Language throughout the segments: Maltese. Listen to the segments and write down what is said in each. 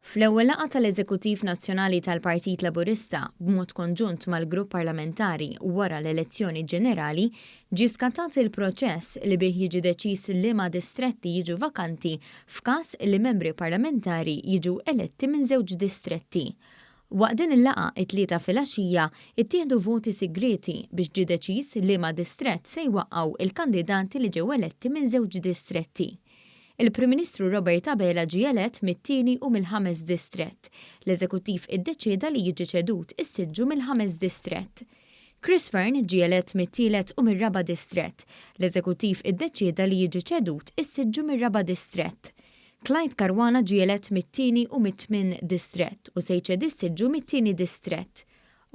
Fl-ewwel laqgħa tal-Eżekuttiv Nazzjonali tal-Partit Laburista b'mod konġunt mal-Grupp Parlamentari wara l-elezzjoni ġenerali ġie skattat il-proċess li bih jiġi deċiż liema distretti jiġu vakanti f'każ li membri parlamentari jiġu eletti minn żewġ distretti. Waqt din il-laqgħa it-tlieta filgħaxija ittieħdu voti segreti biex ġie deċiż liema distrett se jwaqqgħu il-kandidati li ġew eletti minn żewġ distretti. Il-Prim Ministru Robert Abela ġie elett mit-tieni u mill-5 distrett. L-Eżekuttiv iddeċieda li jiġi ċedut is-siġġu mill-5 distrett. Chris Fearn ġie elett mit-tielet u mir-4 distrett. L-Eżekuttiv iddeċieda li jiġi ċedut is-siġġu mir-4 distrett. Clyde Caruana ġie elett mit-tieni u mit-8 distrett u se jċed is-siġġu mit-tieni distrett.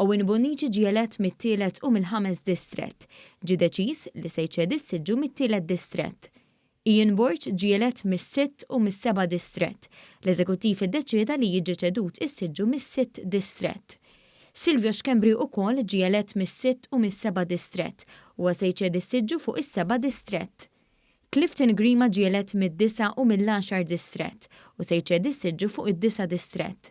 Owen Bonnici ġie elett mit-tielet u mill-5 distrett. Ġie deċiż li se jċed is-siġġu mit-tielet distrett. Ian Borch ġie elett mis-6 u mis-7 distrett. L-Eżekuttiv iddeċieda li jiġi ċedut is-siġġu mis-6 distrett. Silvio Xkembri wkoll ġie elett mis-6 u mis-7 distrett u se jċed is-siġġu fuq is-7 distrett. Clifton Grima ġie elett mid-9 u mill-10 distrett u se jċed is-siġġu fuq id-9 distrett.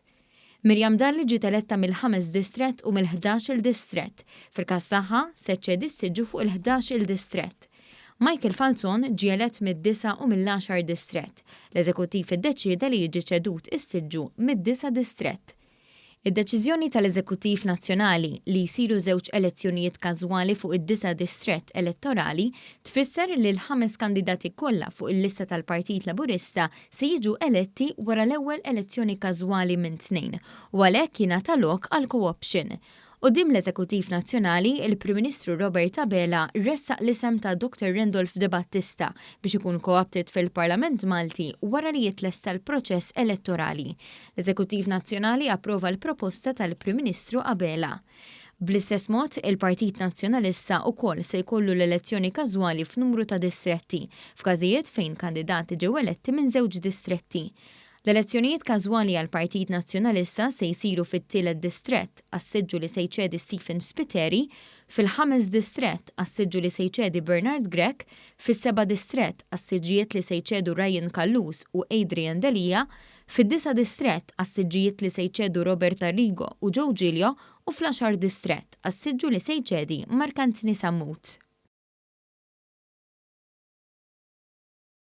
Miriam Dalli ġiet eletta mill-5 distrett u mill-11 distrett. Fil-każ tagħha se ċċed is-siġġu fuq il-11 distrett. Michael Falzon ġie elett mid-9 u mill-10 distrett. L-Eżekuttiv iddeċieda li jiġi ċedut is-siġġu mid-9 distrett. Id-deċiżjoni tal-Eżekuttiv Nazzjonali li jsiru żewġ elezzjonijiet każwali fuq id-9 distrett elettorali tfisser li l-5 kandidati kollha fuq il-lista tal-Partit Laburista se jiġu eletti wara l-ewwel elezzjoni każwali minn 2 u għalhekk jingħata lok għal co-option. Quddiem l-Eżekuttiv Nazzjonali, il-Prim Ministru Robert Abela ressaq l-isem ta' Dr. Rendolph De Battista biex ikun co-opted fil-Parlament Malti wara li jitlesta l-proċess elettorali. L-Eżekuttiv Nazzjonali approva l-proposta tal-Prim Ministru Abela. Bl-istess mod, il-Partit Nazzjonalista wkoll se jkollu l-elezzjoni każwali f'numru ta' distretti, f'każijiet fejn kandidati ġew eletti minn żewġ distretti. L-elezzjonijiet każwali għal Partit Nazzjonalista se jsiru fit-tielet distrett għas-siġġu li se jċedi Stephen Spiteri, fil-5 distrett għas-siġġu li se jċedi Bernard Grech, fis-7 distrett għas-siġġijiet li se jċedu Ryan Kallus u Adrian Delia, fid-9 distrett għas-siġġijiet li se jċedu Robert Arrigo u Joe Giglio u fl-10 distrett għas-siġġu li se jċedi Mark Anthony Sammut.